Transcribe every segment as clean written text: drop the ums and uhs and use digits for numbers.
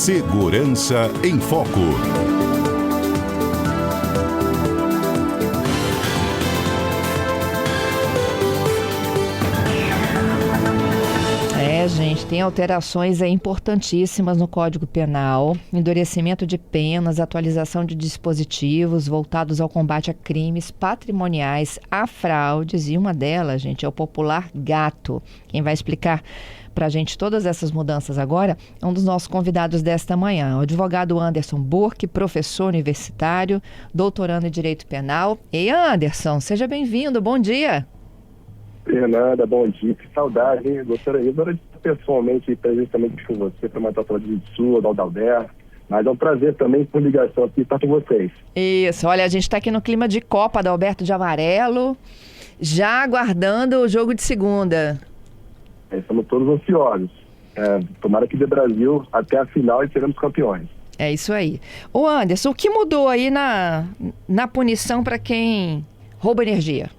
Segurança em Foco. Gente, tem alterações importantíssimas no Código Penal, endurecimento de penas, atualização de dispositivos voltados ao combate a crimes patrimoniais, a fraudes, e uma delas, gente, é o popular gato. Quem vai explicar para a gente todas essas mudanças agora é um dos nossos convidados desta manhã, o advogado Anderson Burke, professor universitário, doutorando em Direito Penal. Ei, Anderson, seja bem-vindo, bom dia. Fernanda, bom dia, que saudade, hein? Gostaria de estar pessoalmente presencialmente com você para matar a saudade de sua, do Aldalber, mas é um prazer também por ligação aqui estar com vocês. Isso, olha, a gente está aqui no clima de Copa da Alberto de Amarelo, já aguardando o jogo de segunda. Estamos todos ansiosos. Tomara que dê Brasil até a final e seremos campeões. É isso aí. Ô Anderson, o que mudou aí na punição para quem rouba energia?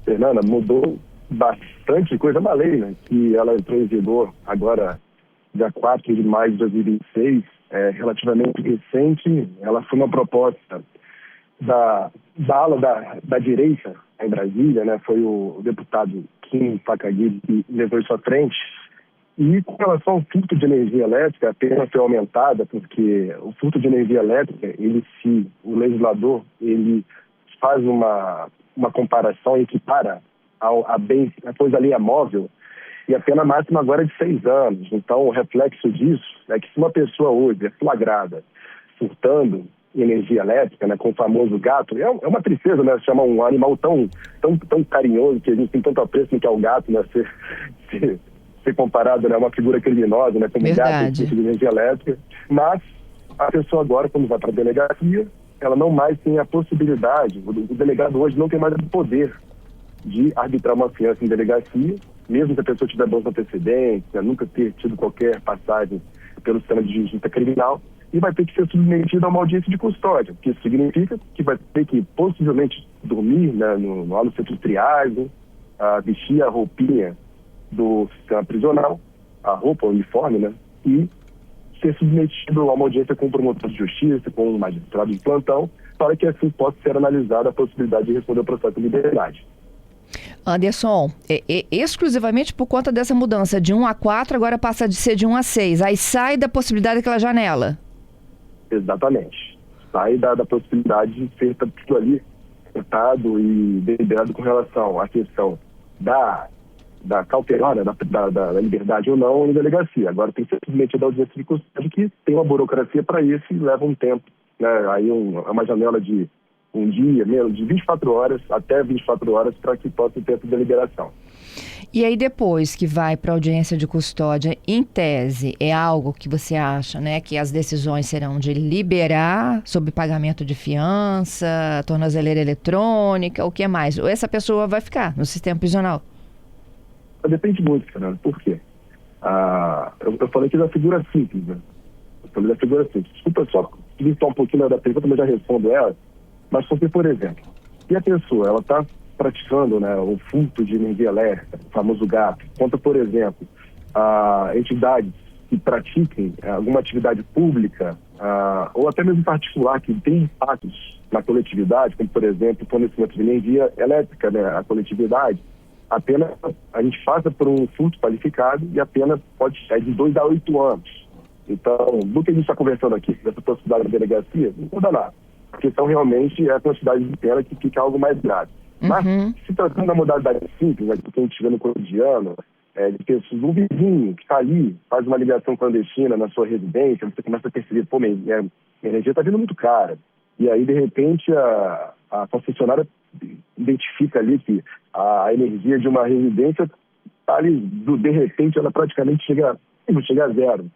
Fernanda, mudou bastante coisa na lei, né? Que ela entrou em vigor agora, dia 4 de maio de 2026, relativamente recente. Ela foi uma proposta da ala da direita em Brasília, né? Foi o deputado Kim Takagi que levou isso à frente. E com relação ao furto de energia elétrica, a pena foi aumentada, porque o furto de energia elétrica, o legislador, ele faz uma comparação e equipara a coisa ali é móvel, e a pena máxima agora é de 6 anos. Então, o reflexo disso é que se uma pessoa hoje é flagrada furtando energia elétrica, né, com o famoso gato, é uma tristeza, né, chamar um animal tão carinhoso, que a gente tem tanto apreço no que é o gato, né, ser comparado, né, a uma figura criminosa, né, como gato de energia elétrica. Mas a pessoa agora, quando vai para a delegacia, ela não mais tem a possibilidade, o delegado hoje não tem mais o poder de arbitrar uma fiança em delegacia, mesmo que a pessoa tiver bons antecedentes, né, nunca ter tido qualquer passagem pelo sistema de justiça criminal, e vai ter que ser submetido a uma audiência de custódia, que isso significa que vai ter que possivelmente dormir, né, lá no centro de triagem, vestir a roupinha do sistema prisional, a roupa, o uniforme, né, e ser submetido a uma audiência com o promotor de justiça, com o magistrado de plantão, para que assim possa ser analisada a possibilidade de responder ao processo de liberdade. Anderson, exclusivamente por conta dessa mudança de 1 a 4, agora passa de ser de 1 a 6, aí sai da possibilidade daquela janela. Exatamente. Sai da possibilidade de ser tudo ali tratado e deliberado com relação à questão da cautelar, da liberdade ou não em delegacia. Agora tem que ser submetido à audiência de custódia, que tem uma burocracia para isso e leva um tempo, né? Aí é uma janela de um dia, menos de 24 horas até 24 horas para que possa ter essa deliberação. E aí depois que vai para a audiência de custódia, em tese, é algo que você acha, né, que as decisões serão de liberar sob pagamento de fiança, tornozeleira eletrônica, o que mais? Ou essa pessoa vai ficar no sistema prisional? Depende muito, Fernando. Por quê? Eu falei aqui da figura simples, né? Eu falei da figura simples. Desculpa só visitar um pouquinho da pergunta, mas já respondo ela. Mas porque, por exemplo, se a pessoa ela está praticando, né, o furto de energia elétrica, o famoso gato, conta, por exemplo, entidades que pratiquem alguma atividade pública ou até mesmo particular que tem impactos na coletividade, como, por exemplo, o fornecimento de energia elétrica, né, a coletividade, a pena, a gente passa por um furto qualificado e a pena pode ser de 2 a 8 anos. Então, do que a gente está conversando aqui, dessa possibilidade da delegacia, não muda nada. A questão realmente é a quantidade de pena que fica algo mais grave. Mas, se tratando da modalidade simples, né, que a gente vê no cotidiano, de pessoas, um vizinho que está ali, faz uma ligação clandestina na sua residência, você começa a perceber, pô, minha energia está vindo muito cara. E aí, de repente, a concessionária identifica ali que a energia de uma residência está ali, de repente, ela praticamente chega a zero.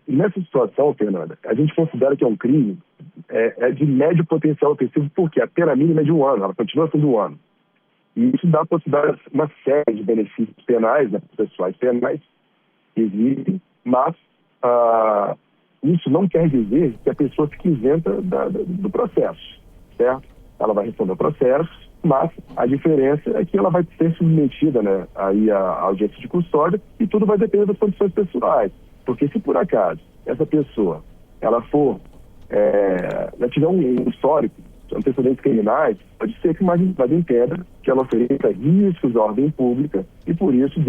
Nessa situação, Fernanda, a gente considera que é um crime de médio potencial ofensivo, porque a pena mínima é de 1 ano, ela continua sendo 1 ano. E isso dá a possibilidade de uma série de benefícios penais, né, pessoais penais, que existem, mas isso não quer dizer que a pessoa fique isenta do processo, certo? Ela vai responder ao processo, mas a diferença é que ela vai ser submetida, né, aí à audiência de custódia e tudo vai depender das condições pessoais. Porque se por acaso essa pessoa, ela tiver um histórico, antecedentes criminais, pode ser que o magistrado entenda que ela ofereça riscos à ordem pública e por isso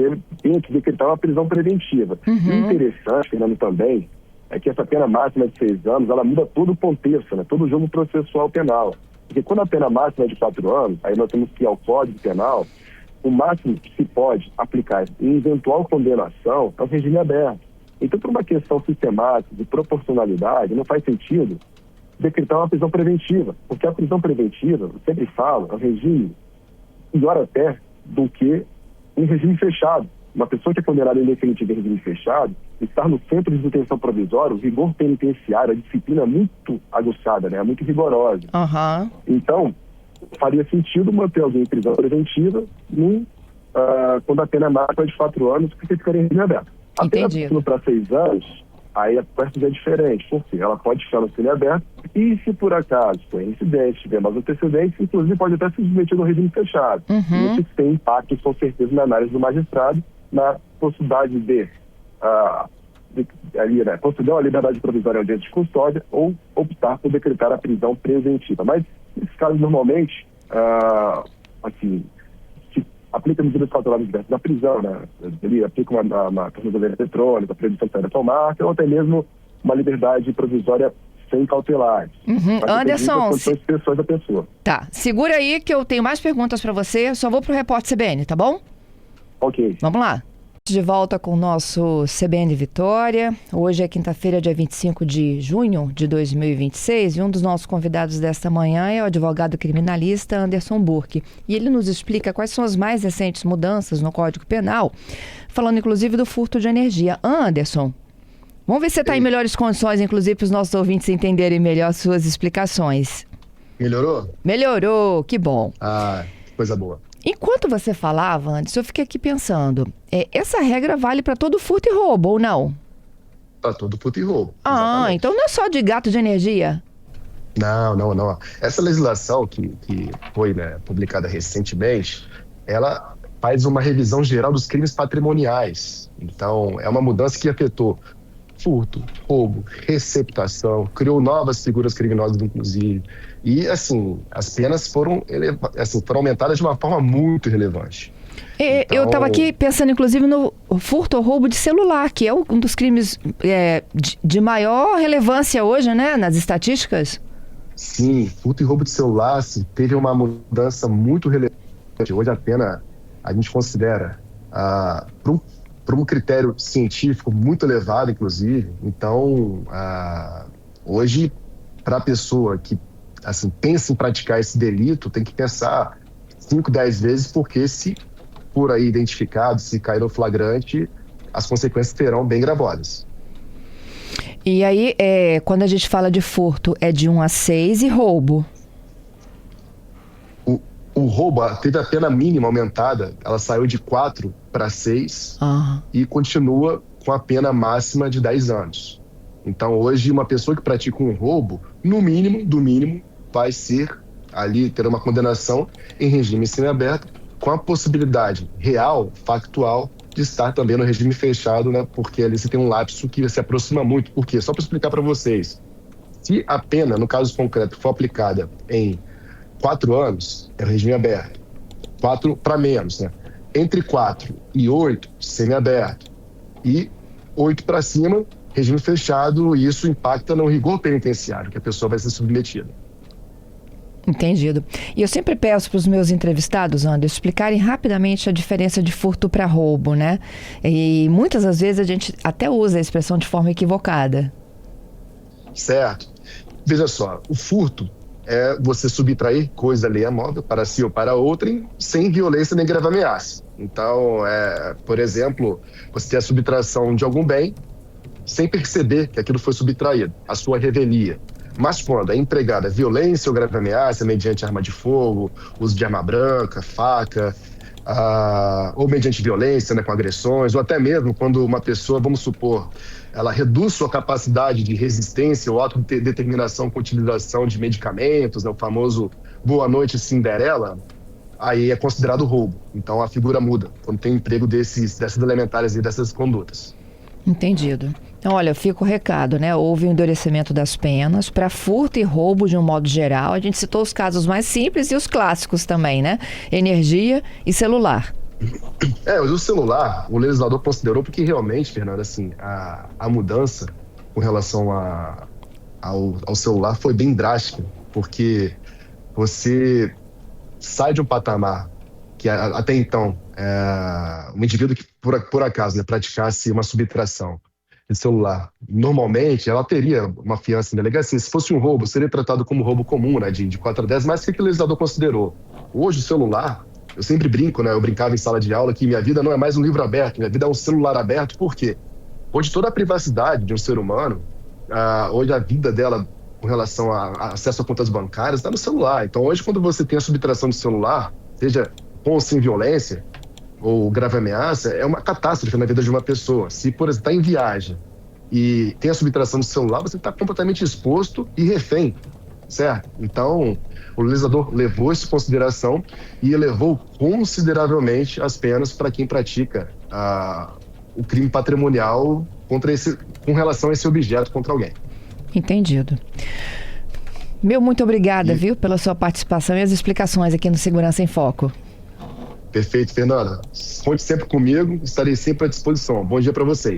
tem que decretar uma prisão preventiva. E o interessante, Fernando, também, é que essa pena máxima de 6 anos, ela muda todo o contexto, né? Todo o jogo processual penal. Porque quando a pena máxima é de 4 anos, aí nós temos que ir ao Código Penal, o máximo que se pode aplicar em eventual condenação é o regime aberto. Então, por uma questão sistemática, de proporcionalidade, não faz sentido decretar uma prisão preventiva. Porque a prisão preventiva, eu sempre falo, é um regime pior até do que um regime fechado. Uma pessoa que é condenada em definitivo em regime fechado, estar no centro de detenção provisória, o rigor penitenciário, a disciplina é muito aguçada, né? É muito rigorosa. Então, faria sentido manter alguém em prisão preventiva quando a pena máxima é de 4 anos, porque ficaria em regime aberto. A pena máxima para 6 anos, aí a questão é diferente, porque ela pode ficar no regime aberto e, se por acaso for incidente, tiver mais antecedentes, inclusive pode até se submeter no regime fechado. Isso tem impactos, com certeza, na análise do magistrado, na possibilidade de conceder uma liberdade provisória ao diante de custódia ou optar por decretar a prisão preventiva. Mas, nesses casos, normalmente, se aplica medidas cautelares diversas da prisão, né? Ele aplica uma tornozeleira eletrônica, proibição de saída automática, ou até mesmo uma liberdade provisória sem cautelares. Anderson, pessoas da pessoa. Tá, segura aí que eu tenho mais perguntas para você, só vou pro Repórter CBN, tá bom? Ok. Vamos lá. De volta com o nosso CBN Vitória. Hoje é quinta-feira, dia 25 de junho de 2026, e um dos nossos convidados desta manhã é o advogado criminalista Anderson Burke. E ele nos explica quais são as mais recentes mudanças no Código Penal, falando inclusive do furto de energia. Anderson, vamos ver se você está em melhores condições, inclusive, para os nossos ouvintes entenderem melhor suas explicações. Melhorou? Melhorou, que bom. Coisa boa. Enquanto você falava, Anderson, eu fiquei aqui pensando, essa regra vale para todo furto e roubo, ou não? Para todo furto e roubo. Exatamente. Então não é só de gato de energia? Não. Essa legislação que foi, né, publicada recentemente, ela faz uma revisão geral dos crimes patrimoniais. Então, é uma mudança que afetou furto, roubo, receptação, criou novas figuras criminosas, inclusive. E, assim, as penas foram aumentadas de uma forma muito relevante. Eu estava aqui pensando, inclusive, no furto ou roubo de celular, que é um dos crimes de maior relevância hoje, né, nas estatísticas. Sim, furto e roubo de celular teve uma mudança muito relevante. Hoje a pena, a gente considera, por um critério científico muito elevado, inclusive. Então, hoje, para a pessoa que pensa em praticar esse delito, tem que pensar 5, 10 vezes, porque se for aí identificado, se cair no flagrante, as consequências serão bem gravosas. E aí, quando a gente fala de furto, é de 1 a 6 e roubo? O roubo teve a pena mínima aumentada, ela saiu de 4 para 6 e continua com a pena máxima de 10 anos. Então, hoje, uma pessoa que pratica um roubo, do mínimo, vai ter uma condenação em regime semiaberto, com a possibilidade real, factual, de estar também no regime fechado, né? Porque ali você tem um lapso que se aproxima muito. Por quê? Só para explicar para vocês. Se a pena, no caso concreto, for aplicada em 4 anos, é o regime aberto. 4 para menos, né? Entre 4 e 8, semiaberto. E 8 para cima, regime fechado, e isso impacta no rigor penitenciário que a pessoa vai ser submetida. Entendido. E eu sempre peço para os meus entrevistados, Anderson, explicarem rapidamente a diferença de furto para roubo, né? E muitas das vezes a gente até usa a expressão de forma equivocada. Certo. Veja só, o furto é você subtrair coisa alheia móvel para si ou para outrem sem violência nem grave ameaça. Então, por exemplo, você tem a subtração de algum bem sem perceber que aquilo foi subtraído, a sua revelia. Mas quando é empregada violência ou grave ameaça mediante arma de fogo, uso de arma branca, faca, ou mediante violência, né, com agressões, ou até mesmo quando uma pessoa, vamos supor, ela reduz sua capacidade de resistência ou autodeterminação com utilização de medicamentos, né, o famoso Boa Noite Cinderela, aí é considerado roubo. Então a figura muda quando tem emprego dessas elementares e dessas condutas. Entendido. Então, olha, fica o recado, né? Houve um endurecimento das penas para furto e roubo de um modo geral. A gente citou os casos mais simples e os clássicos também, né? Energia e celular. O celular, o legislador considerou porque realmente, Fernanda, assim, a mudança com relação ao celular foi bem drástica, porque você sai de um patamar que até então um indivíduo que por acaso, né, praticasse uma subtração de celular, normalmente ela teria uma fiança em delegacia. Se fosse um roubo, seria tratado como roubo comum, né, de 4 a 10, mas o que o legislador considerou? Hoje o celular, eu sempre brinco, né, eu brincava em sala de aula que minha vida não é mais um livro aberto, minha vida é um celular aberto. Por quê? Hoje toda a privacidade de um ser humano, hoje a vida dela com relação a acesso a contas bancárias está no celular. Então hoje quando você tem a subtração de celular, seja com ou sem violência, ou grave ameaça, é uma catástrofe na vida de uma pessoa. Se, por exemplo, está em viagem e tem a subtração do celular, você está completamente exposto e refém, certo? Então, o legislador levou isso em consideração e elevou consideravelmente as penas para quem pratica o crime patrimonial com relação a esse objeto contra alguém. Entendido. Muito obrigada, viu, pela sua participação e as explicações aqui no Segurança em Foco. Perfeito, Fernanda. Conte sempre comigo, estarei sempre à disposição. Bom dia para vocês.